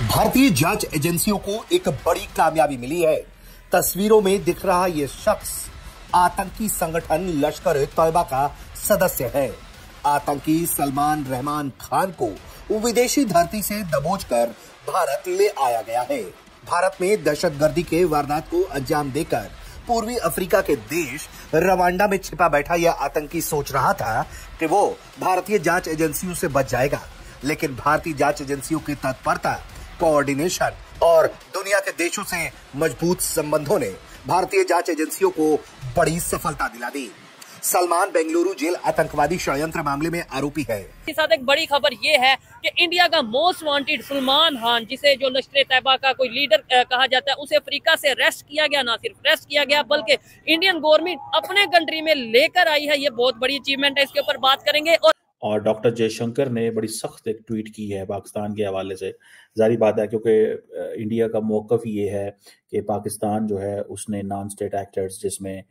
भारतीय जांच एजेंसियों को एक बड़ी कामयाबी मिली है। तस्वीरों में दिख रहा यह शख्स आतंकी संगठन लश्कर ए तैयबा का सदस्य है। आतंकी सलमान रहमान खान को विदेशी धरती से दबोचकर भारत ले आया गया है। भारत में दहशतगर्दी के वारदात को अंजाम देकर पूर्वी अफ्रीका के देश रवांडा में छिपा बैठा यह आतंकी सोच रहा था कि वो भारतीय जांच एजेंसियों से बच जाएगा, लेकिन भारतीय जांच एजेंसियों की तत्परता, कोऑर्डिनेशन और दुनिया के देशों से मजबूत संबंधों ने भारतीय जांच एजेंसियों को बड़ी सफलता दिला दी। सलमान बेंगलुरु जेल आतंकवादी षड्यंत्र मामले में आरोपी है। इसके साथ एक बड़ी खबर ये है कि इंडिया का मोस्ट वांटेड सलमान खान, जिसे जो लश्कर ए तैयबा का कोई लीडर कहा जाता है, उसे अफ्रीका से अरेस्ट किया गया। ना सिर्फ अरेस्ट किया गया बल्कि इंडियन गवर्नमेंट अपने कंट्री में लेकर आई है। ये बहुत बड़ी अचीवमेंट है, इसके ऊपर बात करेंगे। और डॉक्टर जयशंकर ने बड़ी सख्त एक ट्वीट की है पाकिस्तान के हवाले से। जारी बात है क्योंकि इंडिया का मौक़िफ़ ये है कि पाकिस्तान जो है उसने नॉन स्टेट एक्टर्स जिसमें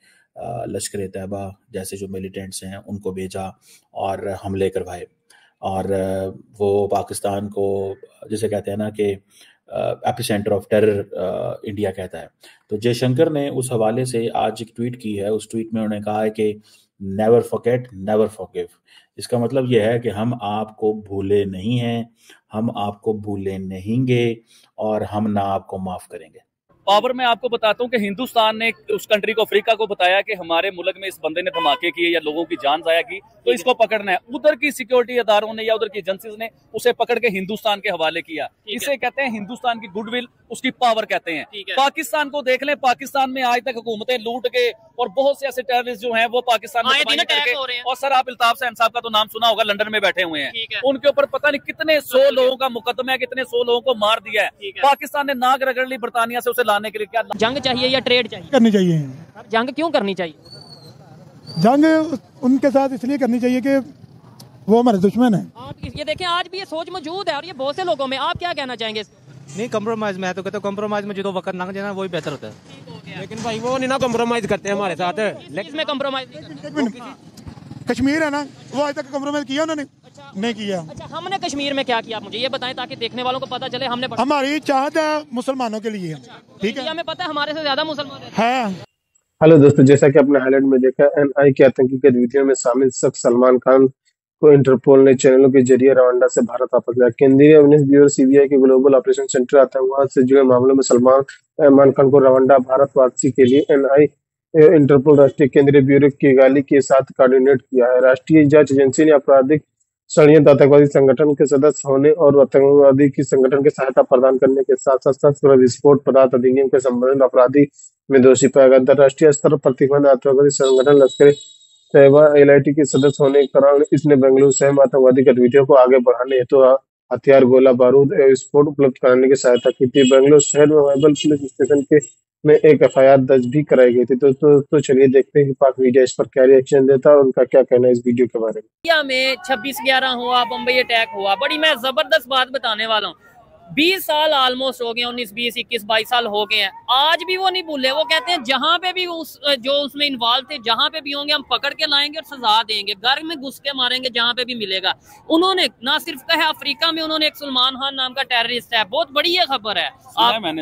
लश्कर ए तैयबा जैसे जो मिलिटेंट्स हैं उनको भेजा और हमले करवाए, और वो पाकिस्तान को जिसे कहते हैं ना कि एपिसेंटर ऑफ टेरर इंडिया कहता है। तो जयशंकर ने उस हवाले से आज एक ट्वीट की है। उस ट्वीट में उन्होंने कहा है कि नेवर फॉरगेट नेवर फॉरगिव। इसका मतलब यह है कि हम आपको भूले नहीं हैं, हम आपको भूले नहींगे और हम ना आपको माफ करेंगे। पावर में आपको बताता हूँ कि हिंदुस्तान ने उस कंट्री को, अफ्रीका को बताया कि हमारे मुल्क में इस बंदे ने धमाके किए या लोगों की जान जाया की, तो इसको पकड़ना है। उधर की सिक्योरिटी अदारों ने या उधर की एजेंसीज ने उसे पकड़ के हिंदुस्तान के हवाले किया। इसे कहते हैं हिंदुस्तान की गुडविल, उसकी पावर कहते हैं। पाकिस्तान को देख लें, पाकिस्तान में आज तक हुकूमतें लूट के और बहुत से ऐसे टेररिस्ट जो हैं वो पाकिस्तान में करके, और सर आप अल्ताफ हुसैन साहब का तो नाम सुना होगा, लंदन में बैठे हुए हैं। उनके ऊपर पता नहीं कितने 100 लोगों का मुकदमा है, कितने 100 लोगों को मार दिया है। पाकिस्तान ने नाक रगड़ ली बरतानिया से उसे लाने के लिए। क्या जंग चाहिए या ट्रेड चाहिए? करनी चाहिए। जंग क्यों करनी चाहिए? जंग उनके साथ इसलिए करनी चाहिए कि वो हमारे दुश्मन है। आप ये देखें, आज भी ये सोच मौजूद है और ये बहुत से लोगों में। आप क्या कहना चाहेंगे? नहीं, कम्प्रोमाइज मैं तो कहता हूँ कम्प्रोमाइज में जो वक्त लग जाए वही बेहतर होता है। लेकिन भाई वो नहीं ना कम्प्रोमाइज करते हैं हमारे साथ। लेकिन इसमें कम्प्रोमाइज कश्मीर है ना, वो आज तक कम्प्रोमाइज किया उन्होंने? नहीं किया। अच्छा, हमने कश्मीर में क्या किया मुझे ये बताएं ताकि देखने वालों को पता चले। हमने हमारी चाहत है मुसलमानों के लिए, ठीक है? हमें पता है हमारे से ज्यादा मुसलमान है। हेलो दोस्तों, जैसा कि आपने हाईलाइट में देखा, एनआई के आतंकी गतिविधियों में शामिल शख्स सलमान खान को इंटरपोल ने चैनलों के जरिए रवांडा से भारत वापस लाया। केंद्रीय एविडेंस ब्यूरो सीबीआई के ग्लोबल ऑपरेशन सेंटर आतंकवाद से जुड़े मामलों में सलमान रहमान खान को रवांडा भारत वापसी के लिए एनआई इंटरपोल राष्ट्रीय केंद्रीय ब्यूरो किगाली के साथ कोऑर्डिनेट किया है। राष्ट्रीय जांच एजेंसी ने आपराधिक षड्यंत्र, आतंकवादी संगठन के सदस्य होने और आतंकवादी की संगठन के सहायता प्रदान करने के साथ साथ शस्त्र विस्फोट पदार्थ अधिनियम के संबंधित अपराधी में दोषी पाया गया। अंतर्राष्ट्रीय स्तर पर प्रतिबंध आतंकवादी संगठन लश्कर तैयबा एलआईटी के सदस्य होने के कारण इसने बेंगलुरु शहर में आतंकवादी गतिविधियों को आगे बढ़ाने हेतु हथियार, गोला बारूद एवं विस्फोट उपलब्ध कराने की सहायता की थी। बेंगलुरु शहर में वाइबल पुलिस स्टेशन के में एक एफआईआर दर्ज भी कराई गई थी। तो चलिए देखते हैं कि पाक मीडिया इस पर क्या रिएक्शन देता है और उनका क्या कहना है इस वीडियो के बारे में। इंडिया में 26/11 हुआ, बम्बई अटैक हुआ। बड़ी मैं जबरदस्त बात बताने वाला हूँ। 20 साल ऑलमोस्ट हो गए, 19, 20, 21, 22 साल हो गए हैं। आज भी वो नहीं भूले। वो कहते हैं जहां पे भी जो उसमें इन्वॉल्व थे, जहां पे भी होंगे हम पकड़ के लाएंगे और सजा देंगे, घर में घुस के मारेंगे जहां पे भी मिलेगा। उन्होंने ना सिर्फ कहा अफ्रीका में उन्होंने एक सलमान खान नाम का टेररिस्ट है, बहुत बड़ी ये खबर है,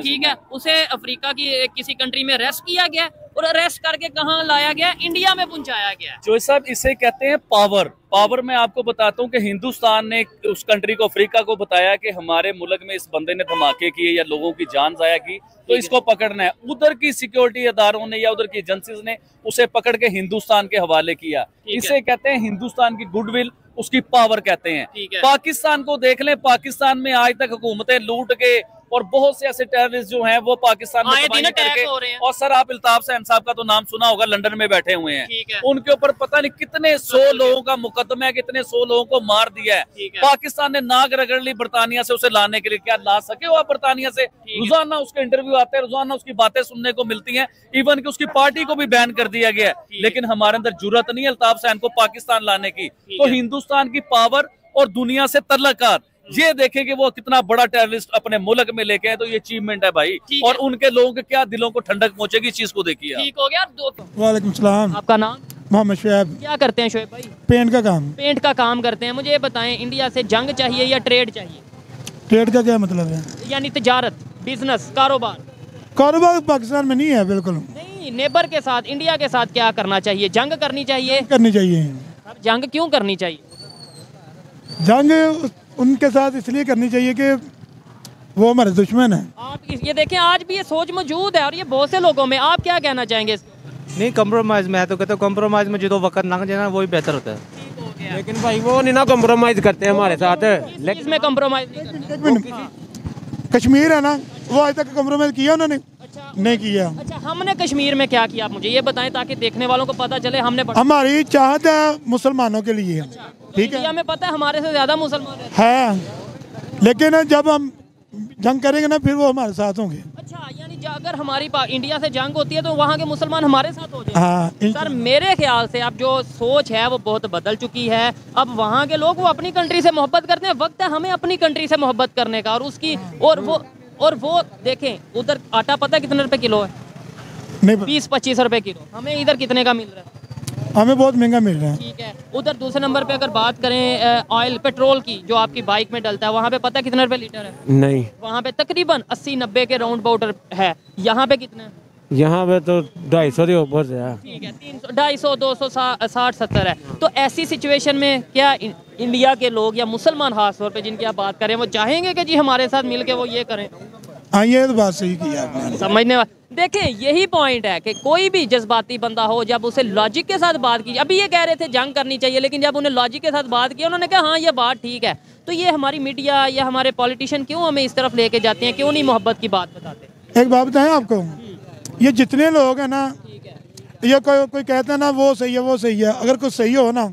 ठीक है, उसे अफ्रीका की किसी कंट्री में अरेस्ट किया गया और अरेस्ट करके कहाँ लाया गया? इंडिया में पहुंचाया गया। जो साहब इसे कहते हैं पावर। पावर में आपको बताता हूँ कि हिंदुस्तान ने उस कंट्री को, अफ्रीका को बताया कि हमारे मुल्क में इस बंदे ने धमाके किए या लोगों की जान जाया की, तो इसको पकड़ना है। उधर की सिक्योरिटी अदारों ने या उधर की एजेंसीज ने उसे पकड़ के हिंदुस्तान के हवाले किया। इसे कहते हैं हिंदुस्तान की गुडविल, उसकी पावर कहते हैं। पाकिस्तान को देख लें, पाकिस्तान में आज तक हुकूमतें लूट के और बहुत से ऐसे टेररिस्ट जो हैं वो पाकिस्तान में करके, और सर आप अल्ताफ हुसैन साहब का तो नाम सुना होगा, लंदन में बैठे हुए हैं। उनके ऊपर पता नहीं कितने 100 लोगों का मुकदमा है, कितने 100 लोगों को मार दिया है। पाकिस्तान ने नाक रगड़ ली बरतानिया से उसे लाने के लिए। क्या ला सके हो आप बरतानिया से? रोजाना उसके इंटरव्यू आते हैं, रोजाना उसकी बातें सुनने को मिलती हैं। इवन कि उसकी पार्टी को भी बैन कर दिया गया है, लेकिन हमारे अंदर जुर्रत नहीं है अल्ताफ हुसैन को पाकिस्तान लाने की। तो हिंदुस्तान की पावर और दुनिया से तल्लकात, ये देखें कि वो कितना बड़ा टेररिस्ट अपने मुल्क में लेके आए, तो ये अचीवमेंट है भाई। और उनके लोगों के क्या दिलों को ठंडक पहुंचेगी चीज को देखिए। ठीक हो गया। वालेकुम सलाम। आपका नाम? मोहम्मद शुएब। क्या करते हैं शुएब भाई? पेंट का काम। पेंट का काम करते हैं। मुझे ये बताएं, इंडिया से जंग चाहिए या ट्रेड चाहिए? ट्रेड का क्या मतलब है? यानी तजारत, बिजनेस, कारोबार। कारोबार पाकिस्तान में नहीं है बिल्कुल। नहीं, नेबर के साथ, इंडिया के साथ क्या करना चाहिए? जंग करनी चाहिए? करनी चाहिए। जंग क्यों करनी चाहिए? जंग उनके साथ इसलिए करनी चाहिए कि वो हमारे दुश्मन है। आप ये देखें, आज भी ये सोच मौजूद है और ये बहुत से लोगों में। आप क्या कहना चाहेंगे? नहीं, कम्प्रोमाइज, मैं तो कहता हूँ कम्प्रोमाइज में जो वक्त लग जाए ना वही बेहतर होता है। लेकिन भाई वो नहीं ना कम्प्रोमाइज करते हैं हमारे साथ। लेकिन इसमें कम्प्रोमाइज कश्मीर है ना, वो आज तक कम्प्रोमाइज किया उन्होंने? अच्छा, नहीं किया। अच्छा, हमने कश्मीर में क्या किया? आप मुझे ये बताएं ताकि देखने वालों को पता चले। हमारी चाहत है मुसलमानों के लिए। ठीक है, इंडिया में पता है हमारे से ज्यादा मुसलमान है, लेकिन जब हम जंग करेंगे ना फिर वो हमारे साथ होंगे। अच्छा, यानी अगर हमारी इंडिया से जंग होती है तो वहाँ के मुसलमान हमारे साथ हो जाए। हाँ, सर मेरे ख्याल से अब जो सोच है वो बहुत बदल चुकी है। अब वहाँ के लोग वो अपनी कंट्री से मोहब्बत करते हैं। वक्त है हमें अपनी कंट्री से मोहब्बत करने का। और उसकी और वो देखें, उधर आटा पता है कितने रुपए किलो है? नहीं, 20-25 रुपए किलो। हमें इधर कितने का मिल रहा है? हमें बहुत महंगा मिल रहा है। ठीक है। उधर दूसरे नंबर पे अगर बात करें ऑयल, पेट्रोल की, जो आपकी बाइक में डलता है, वहाँ पे पता है कितने रुपए लीटर है? नहीं, वहाँ पे तकरीबन 80-90 के राउंड बाउंड है। यहाँ पे कितना है? यहाँ पे तो 250 के ऊपर से है। ठीक है, 300, 250, 200, 60-70 है। तो ऐसी सिचुएशन में क्या इंडिया के लोग या मुसलमान खास तौर पे जिनकी आप बात करें, वो चाहेंगे कि जी हमारे साथ मिलके वो ये करें? हाँ, ये तो बात सही की आपने। समझने वाले देखें, यही पॉइंट है कि कोई भी जज्बाती बंदा हो, जब उसे लॉजिक के साथ बात की, अभी ये कह रहे थे जंग करनी चाहिए, लेकिन जब उन्हें लॉजिक के साथ बात की, उन्होंने कहा हाँ ये बात ठीक है। तो ये हमारी मीडिया या हमारे पॉलिटिशियन क्यों हमें इस तरफ लेके जाते हैं? क्यों नहीं मोहब्बत की बात बताते? एक बात बताएं आपको, ये जितने लोग हैं ना, ये कोई कहता है ना वो सही है वो सही है, अगर कुछ सही हो ना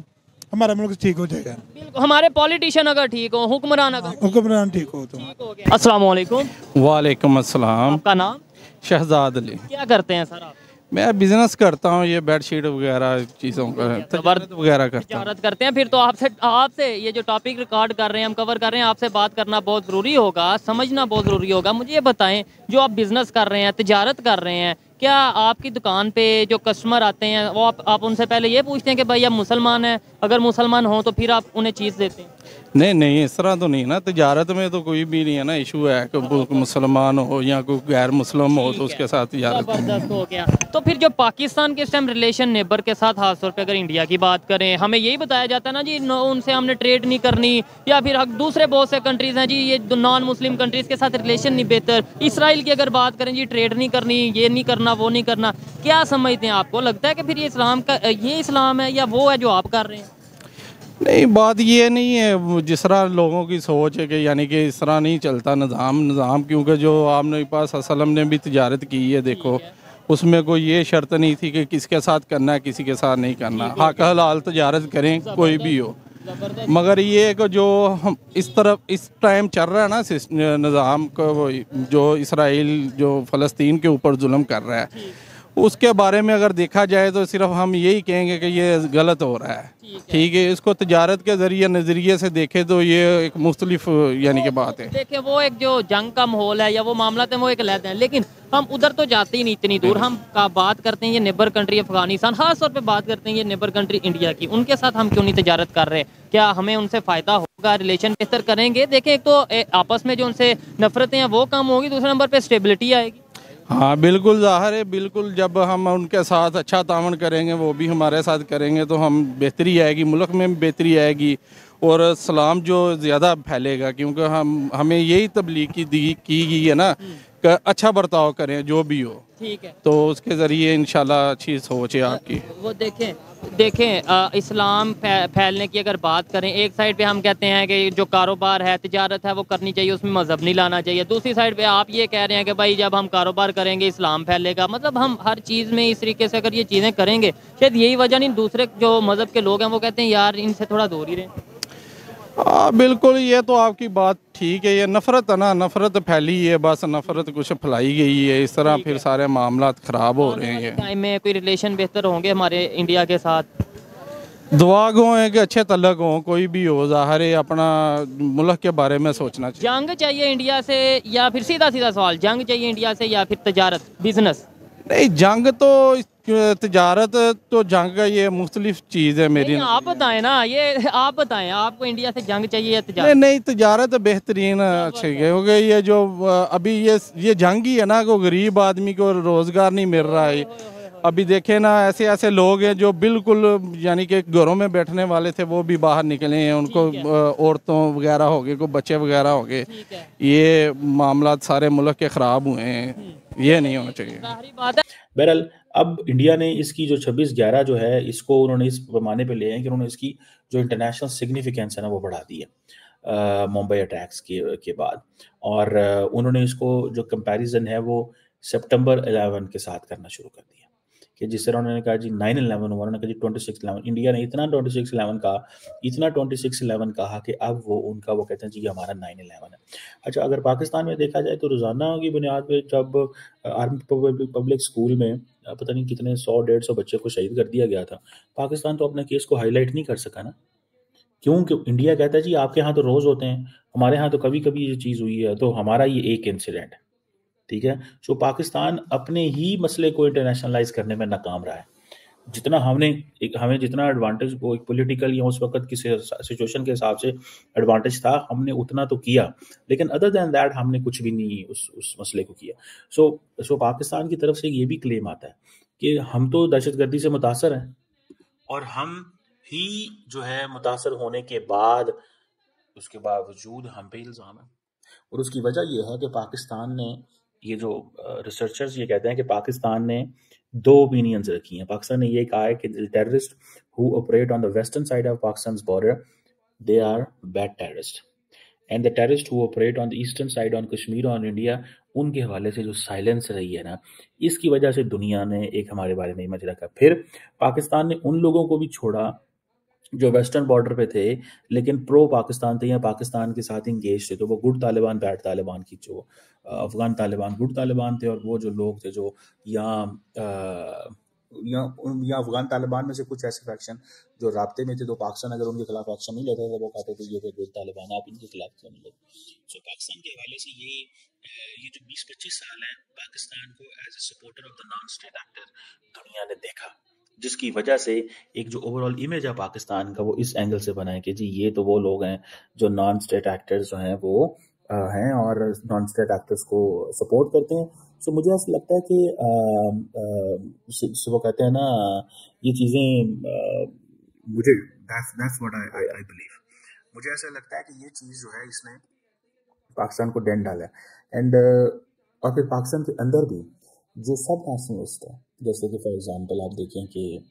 हमारा मुल्क ठीक हो जाएगा। बिल्कुल, हमारे पॉलिटिशियन अगर ठीक हो, हुक्मरान ठीक हो तो। अस्सलाम वालेकुम। वालेकुम अस्सलाम। आपका नाम? शहजाद अली। क्या करते हैं सर आप? मैं बिजनेस करता हूँ, ये बेडशीट वगैरह चीज़ों का तजारत वगैरह करता हूँ। तजारत करते हैं। फिर तो आपसे ये जो टॉपिक रिकॉर्ड कर रहे हैं, हम कवर कर रहे हैं, आपसे बात करना बहुत ज़रूरी होगा, समझना बहुत ज़रूरी होगा। मुझे ये बताएं, जो आप बिजनेस कर रहे हैं, तजारत कर रहे हैं, क्या आपकी दुकान पे जो कस्टमर आते हैं वो आप उनसे पहले ये पूछते हैं कि भाई आप मुसलमान हैं? अगर मुसलमान हो तो फिर आप उन्हें चीज़ देते हैं? नहीं, इस तरह तो नहीं ना। तजारत में तो कोई भी नहीं है ना इशू है कि मुसलमान हो या कोई गैर मुस्लिम हो तो उसके साथ तजारत। जबरदस्त हो गया। तो फिर जो पाकिस्तान के इस टाइम रिलेशन नेबर के साथ, खासतौर पे अगर इंडिया की बात करें, हमें यही बताया जाता है ना जी उनसे हमने ट्रेड नहीं करनी, या फिर दूसरे बहुत से कंट्रीज हैं जी ये नॉन मुस्लिम कंट्रीज के साथ रिलेशन नहीं बेहतर। इसराइल की अगर बात करें जी, ट्रेड नहीं करनी, ये नहीं करना, वो नहीं करना। क्या समझते हैं? आपको लगता है कि फिर ये इस्लाम है या वो है जो आप कर रहे हैं? नहीं, बात ये नहीं है जिस तरह लोगों की सोच है कि यानी कि इस तरह नहीं चलता निज़ाम, क्योंकि जो आपने पास असलम ने भी तजारत की है, देखो उसमें कोई ये शर्त नहीं थी कि किसके साथ करना है, किसी के साथ नहीं करना। हक हलाल तजारत करें, कोई भी हो। मगर ये कि जो हम इस तरफ इस टाइम चल रहा है ना निज़ाम को, जो इसराइल जो फ़लस्तीन के ऊपर जुल्म कर रहा है, उसके बारे में अगर देखा जाए तो सिर्फ हम यही कहेंगे कि ये गलत हो रहा है। ठीक है, इसको तजारत के जरिए नज़रिए से देखे तो ये एक मुख्तलिफ यानी कि बात है। देखिए, वो एक जो जंग का माहौल है या वो मामला है वो एक अलग है, लेकिन हम उधर तो जाते ही नहीं इतनी दूर। हम बात करते हैं ये नेबर कंट्री अफगानिस्तान, खास तौर पे बात करते हैं ये नेबर कंट्री इंडिया की, उनके साथ हम क्यों नहीं तजारत कर रहे? क्या हमें उनसे फ़ायदा होगा? रिलेशन बेहतर करेंगे? देखें, एक तो आपस में जो उनसे नफरतें हैं वो कम होगी, दूसरे नंबर पर स्टेबिलिटी आएगी। हाँ बिल्कुल, ज़ाहिर है, बिल्कुल। जब हम उनके साथ अच्छा तावन करेंगे, वो भी हमारे साथ करेंगे, तो हम बेहतरी आएगी, मुल्क में भी बेहतरी आएगी और सलाम जो ज़्यादा फैलेगा, क्योंकि हमें यही तबलीग की गई है ना कि अच्छा बर्ताव करें जो भी हो। ठीक है, तो उसके ज़रिए इंशाल्लाह अच्छी सोच है आपकी। वो देखें इस्लाम फैलने की अगर बात करें, एक साइड पे हम कहते हैं कि जो कारोबार है, तिजारत है, वो करनी चाहिए, उसमें मज़हब नहीं लाना चाहिए। दूसरी साइड पे आप ये कह रहे हैं कि भाई जब हम कारोबार करेंगे इस्लाम फैलेगा। मतलब हम हर चीज़ में इस तरीके से अगर ये चीज़ें करेंगे, शायद यही वजह नहीं, दूसरे जो मज़हब के लोग हैं वो कहते हैं यार इनसे थोड़ा दूर ही रहें। हाँ बिल्कुल, ये तो आपकी बात ठीक है। ये नफ़रत है ना, नफ़रत फैली है, बस नफ़रत कुछ फैलाई गई है, इस तरह फिर सारे मामला ख़राब हो रहे हैं। टाइम में कोई रिलेशन बेहतर होंगे हमारे इंडिया के साथ? दुआ गो है कि अच्छे तल्लक हों, कोई भी हो, ज़ाहिर है अपना मुल्क के बारे में सोचना चाहिए। जंग चाहिए इंडिया से या फिर सीधा सवाल, जंग चाहिए इंडिया से या फिर तजारत, बिजनेस? नहीं, जंग तो तिजारत तो जंग का ये मुख्तलिफ चीज़ है मेरी। आप बताएं ना, ये आप बताएं, आपको इंडिया से जंग चाहिए या तिजारत? नहीं नहीं, तिजारत बेहतरीन अच्छी है, क्योंकि ये जो अभी ये जंग ही है ना, को गरीब आदमी को रोज़गार नहीं मिल रहा है। अभी देखे ना, ऐसे ऐसे लोग हैं जो बिल्कुल यानी कि घरों में बैठने वाले थे, वो भी बाहर निकले हैं, उनको औरतों वगैरह हो गए, को बच्चे वगैरह हो गए। ये मामला सारे मुल्क के ख़राब हुए हैं, ये नहीं होना चाहिए। बहरहाल अब इंडिया ने इसकी जो 26/11 जो है, इसको उन्होंने इस पैमाने पे ले हैं कि उन्होंने इसकी जो इंटरनेशनल सिग्निफिकेंस है ना, वो बढ़ा दी है मुंबई अटैक्स के बाद। और उन्होंने इसको जो कंपैरिजन है वो सितंबर 11 के साथ करना शुरू कर दिया, कि जिस तरह उन्होंने कहा जी 9/11 हुआ, उन्होंने कहा जी 26/11। इंडिया ने इतना 26/11 कहा कि अब वो उनका वो कहते हैं जी हमारा 9/11 है। अच्छा, अगर पाकिस्तान में देखा जाए तो रोज़ाना की बुनियाद पे जब आर्मी पब्लिक स्कूल में पता नहीं कितने 100-150 बच्चे को शहीद कर दिया गया था, पाकिस्तान तो अपने केस को हाईलाइट नहीं कर सका ना। क्यों? इंडिया कहता है जी आपके यहाँ तो रोज़ होते हैं, हमारे यहाँ तो कभी कभी ये चीज़ हुई है, तो हमारा ये एक इंसिडेंट है, ठीक है। सो पाकिस्तान अपने ही मसले को इंटरनेशनलाइज करने में नाकाम रहा है। जितना हमें जितना एडवांटेज वो एक पॉलिटिकल या उस वक्त की सिचुएशन के हिसाब से एडवांटेज था, हमने उतना तो किया, लेकिन अदर देन दैट हमने कुछ भी नहीं उस मसले को किया। सो पाकिस्तान की तरफ से ये भी क्लेम आता है कि हम तो दहशतगर्दी से मुतासर हैं, और हम ही जो है मुतासर होने के बाद उसके बावजूद हम पे इल्ज़ाम है। और उसकी वजह यह है कि पाकिस्तान ने, ये जो रिसर्चर्स ये कहते हैं कि पाकिस्तान ने 2 ओपिनियंस रखी हैं। पाकिस्तान ने ये कहा है कि terrorist who operate on the western side of Pakistan border, they are bad terrorist, and the terrorist who operate on the eastern side on Kashmir on India, उनके हवाले से जो साइलेंस रही है ना, इसकी वजह से दुनिया ने एक हमारे बारे में इमेज रखा। फिर पाकिस्तान ने उन लोगों को भी छोड़ा जो वेस्टर्न बॉर्डर पे थे लेकिन प्रो पाकिस्तान थे या पाकिस्तान के साथ इंगेज थे, तो वो गुड तालिबान बैड तालिबान की जो अफगान तालिबान गुड तालिबान थे, और वो जो लोग थे जो या अफगान तालिबान में से कुछ ऐसे फैक्शन जो राब्ते में थे, तो पाकिस्तान अगर उनके खिलाफ एक्शन नहीं लेते थे, वो कहते थे ये गुड तालिबान, आप इनके खिलाफ क्यों नहीं लेते। सो पाकिस्तान के हवाले से ये जो 20-25 साल है, पाकिस्तान को as a supporter of the non state actor दुनिया ने देखा, जिसकी वजह से एक जो ओवरऑल इमेज है पाकिस्तान का, वो इस एंगल से बना है कि जी ये तो वो लोग हैं जो नॉन स्टेट एक्टर्स जो हैं वो हैं और नॉन स्टेट एक्टर्स को सपोर्ट करते हैं। सो मुझे ऐसा लगता है कि वो कहते हैं ना, ये चीज़ें मुझे that's what I believe, मुझे ऐसा लगता है कि ये चीज़ जो है इसने पाकिस्तान को डेंट डाला है। एंड और फिर पाकिस्तान के अंदर भी जो सब नेशनलिस्ट है, जैसे कि फॉर एग्जांपल आप देखें कि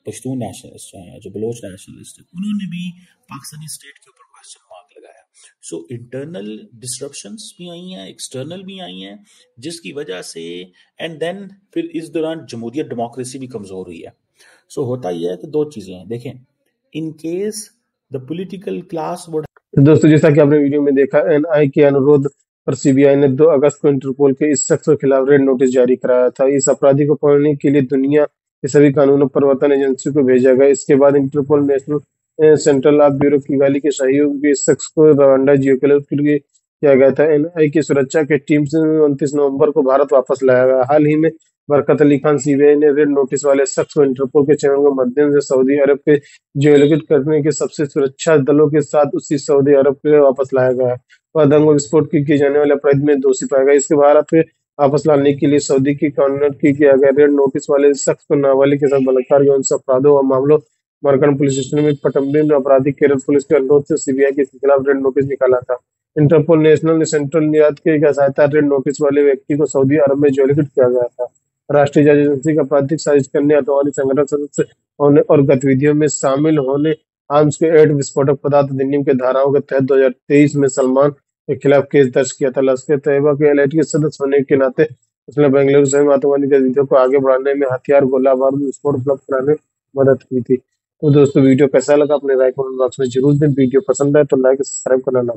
पश्तून नेशनलिस्ट हैं, जो बलोच नेशनलिस्ट हैं, उन्होंने भी पाकिस्तानी स्टेट के ऊपर क्वेश्चन मार्क लगाया। सो इंटरनल डिस्ट्रप्शंस भी आई हैं, एक्सटर्नल भी आई हैं, जिसकी वजह से एंड देन फिर इस दौरान जमहूरियत डेमोक्रेसी भी कमज़ोर हुई है। सो होता यह है कि 2 चीज़ें हैं, देखें, in case the political class would. दोस्तों, जैसा कि आपने वीडियो में देखा, एनआई के अनुरोध पर सीबीआई ने 2 अगस्त को इंटरपोल के इस शख्स के खिलाफ रेड नोटिस जारी कराया था। इस अपराधी को पकड़ने के लिए दुनिया के सभी कानून प्रवर्तन एजेंसियों को भेजा गया। इसके बाद Interpol national central law bureau Kigali के सहयोग में इस शख्स को रवांडा जियोपोलिस के लिए किया गया था। एनआई की सुरक्षा की टीम से 29 नवंबर को भारत वापस लाया गया। हाल ही में बरकत अली खान सीबीआई ने रेड नोटिस वाले शख्स को इंटरपोल के चैनल के माध्यम से सऊदी अरब के जियोलोकेट करने के सबसे सुरक्षा दलों के साथ उसी सऊदी अरब के वापस लाया गया। वह दंगों विस्फोट किए जाने वाले अपराध में दोषी पाया गया। इसके भारत में वापस लाने के लिए सऊदी की कॉन्वेंट किया गया। रेड नोटिस वाले शख्स को नाबालिग के साथ बलात्कार के उनसे अपराधों और मामलों मरकन पुलिस स्टेशन में पटम्बी में अपराधी केरल पुलिस के अनुरोध से सीबीआई के खिलाफ रेड नोटिस निकाला था। इंटरपोल नेशनल सेंट्रल न्यायालय के सहायता रेड नोटिस वाले व्यक्ति को सऊदी अरब में जियोलोकेट किया गया था। राष्ट्रीय जांच एजेंसी का आपराधिक साजिश करने, आतंकवादी संगठन सदस्य होने और गतिविधियों में शामिल होने, आर्म्स के एड विस्फोटक पदार्थ अधिनियम के धाराओं के तहत 2023 में सलमान के खिलाफ केस दर्ज किया था। लश्कर तैयबा के एलआईटी के सदस्य होने के नाते उसने बेंगलुरु सहित आतंकवादी गतिविधियों को आगे बढ़ाने में हथियार, गोला बारूद, विस्फोट उपलब्ध कराने में मदद की थी। तो दोस्तों, वीडियो कैसा लगा अपने राय कमेंट बॉक्स में जरूर दें। वीडियो पसंद आए तो लाइक सब्सक्राइब करना ना।